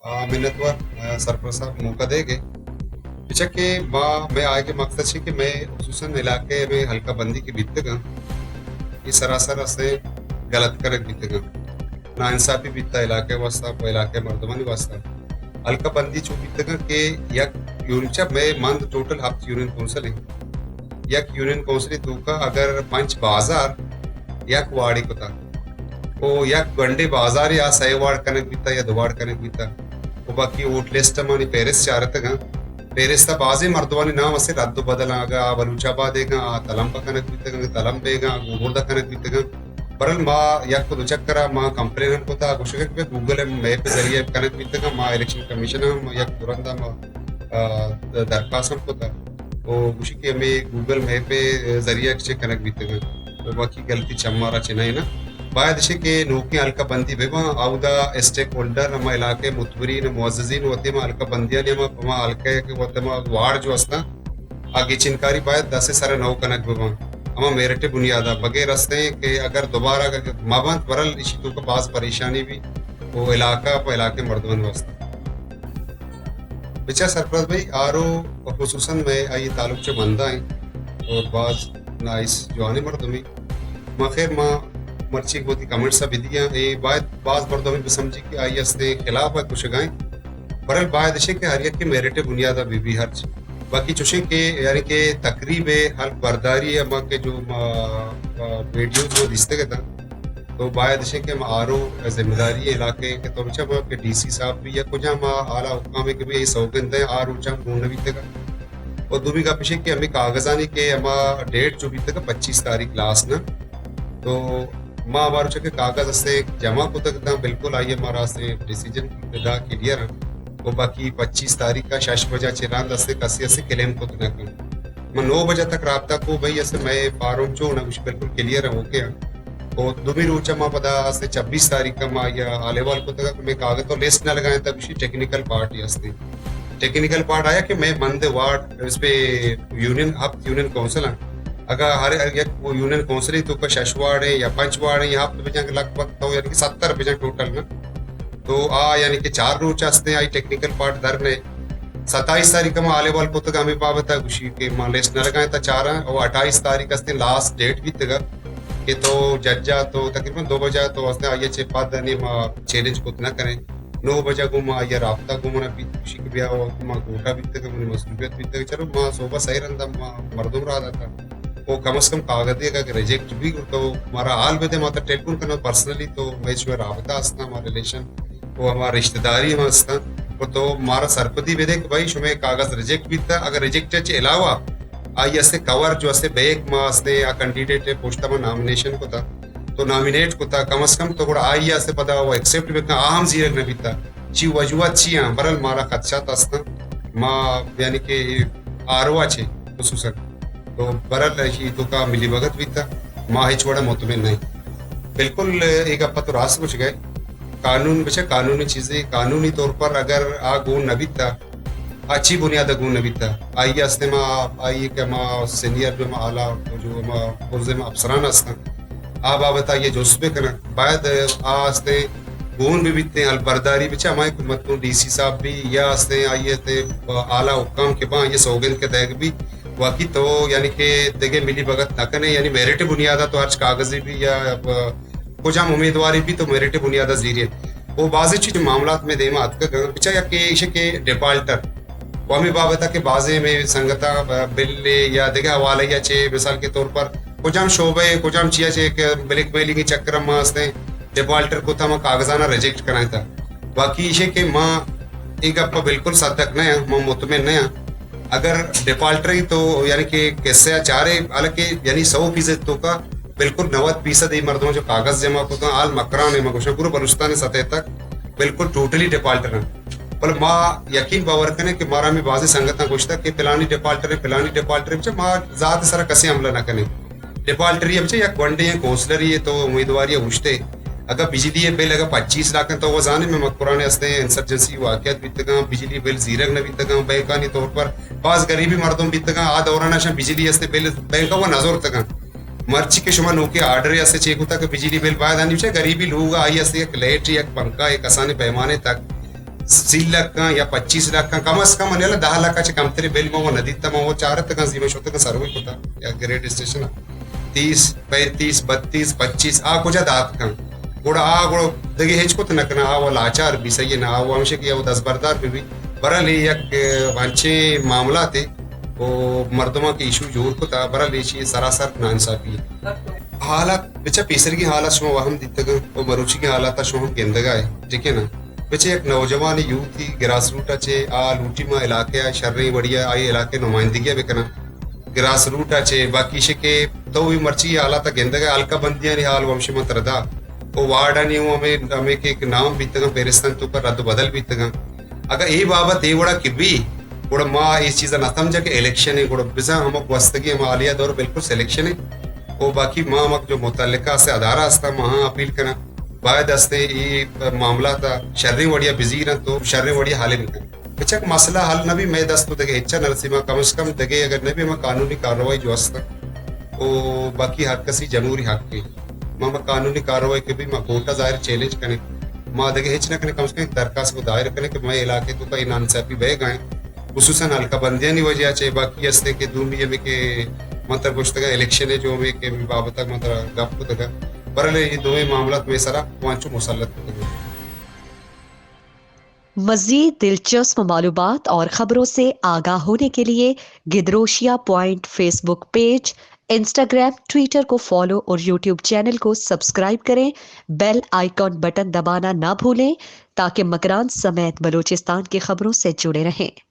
मिन्नतवर सरपरस्त साहब मौका देंगे। बेशक के माँ मैं आगे मकसद है कि मैं खुसूसन इलाके में हल्का बंदी की बीतगा ये सरासर से गलत करक बीतगा नाइंसाफी बीतता इलाके वास्ता वो इलाके मर्दमानी वास्ता हल्का बंदी चो बीतगा के यक यूनिट मैं मंद टोटल हफ्त यूनियन काउंसिल है यक यूनियन काउंसिल तो का अगर पंच बाजार यक वाड़ी को था वो यक गंडे बाजार या सही वाड़ कनक बीता या दो वाड़ कनक बीता वो बाकी वोट लिस्ट मानी पेरिस चारतगा पेरिस ता बाजी मर्दवानी नाम असे रद्द बदलागा बलूचाबादेगा तलंब कनक बीतगा तलंबेगा गुबुर्दा कनक बीतगा बरल मा यक को चक्करा मा कंप्लेन को था कुछ के गूगल मैप जरिए कनक बीतगा मा इलेक्शन कमीशन यक तुरंत मा दरखास्त को था वो उसी के हमें गूगल मैप जरिए से कनक बीतगा तो बाकी गलती चम्मारा चिनाई ना बाद के नौकरी हल्का बंदी बेमा आउदा स्टेक होल्डर ನಮ್ಮ इलाके मुतबरीन मुअज्जिजीन होते मा हल्का बंदिया ने मा हल्के के होते मा वार्ड जो अस्ता आगे चिनकारी बाद 10 से सारे नौ कनक बेमा अमा मेरिट बुनियादा बगैर रस्ते के अगर दोबारा का माबंत वरल इसी तो का पास परेशानी भी वो इलाके मर्दवन वास्ता बिचा सरपंच भाई आरो खुसूसन में आई ताल्लुक से बंदा है और बाज नाइस जवानी मर्दमी मा खैर मा मर्ची को कमेंट सब दिया ए बाज मर्दों में समझी कि आई असते खिलाफ है कुछ गाएं बरल बाद के हर एक के मेरिट बुनियादा बीबी हर्ज बाकी चुशे के यानी के तकरीब हल बर्दारी अमा के जो वीडियो जो दिसते के था तो बाद के आरो जिम्मेदारी इलाके के तो के डीसी साहब भी या कुछ हम आला हुकाम के भी सौगंद है आर ऊंचा ढूंढ भी तक और दूसरी का पीछे के हमें कागजानी के हमा डेट जो भी तक 25 तारीख लास्ट ना तो माँ हमारे के कागज से जमा को तक बिल्कुल आई हमारा से डिसीजन विदा क्लियर है वो बाकी 25 तारीख का 6 बजे चिरांद से कसी से क्लेम को तक कर मैं 9 बजे तक राब्ता को भाई ऐसे मैं फारूम चो ना कुछ बिल्कुल क्लियर है ओके और दुमी रोचा माँ पता से 26 तारीख का माँ या आलेवाल को तक मैं कागज तो लिस्ट न लगाए तब टेक्निकल पार्ट ही टेक्निकल पार्ट आया कि मैं मंद वार्ड इस पे यूनियन अब यूनियन काउंसिल है अगर हर एक वो यूनियन काउंसिल तो का शशवाड़ है या पंचवाड़ है यहाँ पे लगभग तो यानी कि 70 बजे टोटल ना तो यानी कि 4 रोज आस्ते आई टेक्निकल पार्ट दर ने 27 तारीख में आले वाल को तक हमें पावता खुशी के मान लिस्ट न लगाए था 4 और 28 तारीख आस्ते लास्ट डेट भी तक कि तो जज्जा तो तकरीबन 2 बजे तो आस्ते आइए छे पाद ने चैलेंज को ना करें 9 बजे गुमा या राब्ता गुमा भी खुशी के ब्याह मां गोटा भी तक मुझे मसरूफियत भी तक चलो मां सोबा सही रंदा मर्दुम रहा था वो कम से कम कागज का रिजेक्ट भी तो हमारा हाल में माता टेलीफोन करना पर्सनली तो मैच में राबता हंसता हमारा रिलेशन वो हमारा रिश्तेदारी में हंसता तो हमारा सरपति भी देख भाई शुमे कागज रिजेक्ट भी था अगर रिजेक्ट के अलावा आई ऐसे कवर जो ऐसे बैक में हंसते या कैंडिडेट पोस्टा में नॉमिनेशन को था तो नॉमिनेट को था कम से कम तो आई ऐसे पता वो एक्सेप्ट भी अहम जीरक न भी था ची वजूहत ची बरल मारा खदशा हंसता माँ यानी कि आरवा छे खुसूसन तो बरल ही तो का मिली भगत भी था माँ छोड़ा मुतमिन नहीं बिल्कुल एक अपा तो रास कुछ गए कानून बचा कानूनी चीजें कानूनी तौर पर अगर आ गुण न भी था अच्छी बुनियाद गुण न भी था आई हस्ते माँ आई के माँ सीनियर में आला जो माँ पुरजे में अफसरान हस्ता आ बाबत ये जोशबे करना बाद आस्ते गुण भी बीतते हल बर्दारी बचा हमारे मतलब डीसी साहब भी या हस्ते आइए थे आला हुकाम के पा ये सौगंद के तहत भी बाकी तो यानी कि देखे मिली भगत न करने यानी मेरिट बुनियादा तो आज कागजी भी या कुछ हम उम्मीदवारी भी तो मेरिट बुनियादा जीरिए वो बाजी चीज मामला में दे मात का पिछा या के डिफाल्टर वो हमें बाबता के बाजे में संगता बिल या देखे हवाला या चे मिसाल के तौर पर कुछ हम शोबे कुछ हम चिया चे ब्लैक मेलिंग के चक्कर में हंसते डिफाल्टर को था मैं कागजाना रिजेक्ट कराया था बाकी इसे के माँ एक आपका बिल्कुल सदक नया माँ मुतमिन नया अगर डिफॉल्टर तो यानी कि कैसे चारे हालांकि यानी 100% तो का बिल्कुल 90% ही मर्दों जो कागज जमा को तो आल मकरान है मगोशा पूरा बलूचिस्तान सतह तक बिल्कुल टोटली डिफॉल्टर है पर माँ यकीन बावर करें कि मारा में बाजी संगत कुछ तक कि फिलानी डिफॉल्टर है माँ ज्यादा सारा कसे हमला ना करें डिफॉल्टर ही या वनडे है काउंसलर ही तो उम्मीदवार ये उठते अगर बिजली बिल अगर 25 लाख तो वो जाने में मकराने हंसते हैं इंसर्जेंसी वाकयात बीतगा बिजली बिल जीरक न बीतगा बैंकानी तौर पर पास गरीबी मर्दों बीतगा आ दौराना शा बिजली हंसते बिल बैंक वो नजर तक मर्ची के शुमा नौके आर्डर ऐसे चेक होता कि बिजली बिल बाद आनी चाहिए गरीबी लोग आई हंसते एक लाइट एक पंखा एक आसानी पैमाने तक 3 लाख का या 25 लाख का कम से कम आणि 10 लाखाचे काम तरी बेल मग नदी तमा वो चार तक जीवन शोध का सर्वे होता या ग्रेड स्टेशन 30 35 32 25 आ कुछ दात का गोड़ा आ गोड़ा दगे हेच को नकना आ वाला आचार भी सही ना आ वो हमशे किया वो 10 बरदार भी बरल एक वांचे मामला थे वो मर्दमा के इशू जोर को था बरल ये सरासर नाइंसाफी हालात बेचा पेसर की हालत शो वहम दितग वो मरुची की हालत शो हम गेंदगा है ठीक है ना बेचे एक नौजवान यूथ की ग्रास रूट अच्छे आ लूटी मा इलाके शर्री बढ़िया आई इलाके नुमाइंदगी बेकना ग्रास रूट अच्छे बाकी शे के तो भी मर्ची हालत गेंदगा अलका बंदियां हाल वंश मंत्रदा वो वार्ड आणि हमें हमें के एक नाम बीतगा पेरिस्तान तो पर रद्द बदल बीतगा अगर ये बाबत ये बड़ा किबी गुड़ माँ इस चीज़ ना समझा कि इलेक्शन है गुड़ बिजा हमक वस्तगी हम आलिया दौर बिल्कुल सिलेक्शन है वो बाकी माँ हमक जो मुतल्लिका से अदारा हस्ता वहाँ अपील करना बाद हस्ते ये मामला था शर्री वड़िया बिजी ना तो शर्री वड़िया हाले में बेचक मसला हल न भी मैं दस तो दगे इच्छा नरसिमा कम से कम दगे अगर न भी हम कानूनी कार्रवाई जो हस्ता वो बाकी हक कसी जमहूरी हक की माँ कानूनी कार्रवाई के भी माँ कोर्टा जाहिर चैलेंज करें माँ दगे हिच न करें कम से कम दरखास्त को दायर करें कि मैं इलाके तो कहीं नानसाफी बह गए खुसूसन हल्का बंदियां नहीं वजह चाहे बाकी हस्ते के दूमी हमें के मतलब कुछ तक इलेक्शन है जो हमें के बाबत मतलब गप को तक बरले ये दोवें मामला में सरा पांचों मुसल्लत मज़ीद दिलचस्प मालूमात और ख़बरों से आगाह होने के लिए Gidroshia point Facebook page, Instagram, Twitter को फॉलो और यूट्यूब चैनल को सब्सक्राइब करें। बेल आइकॉन बटन दबाना ना भूलें ताकि मकरान समेत बलूचिस्तान की खबरों से जुड़े रहें।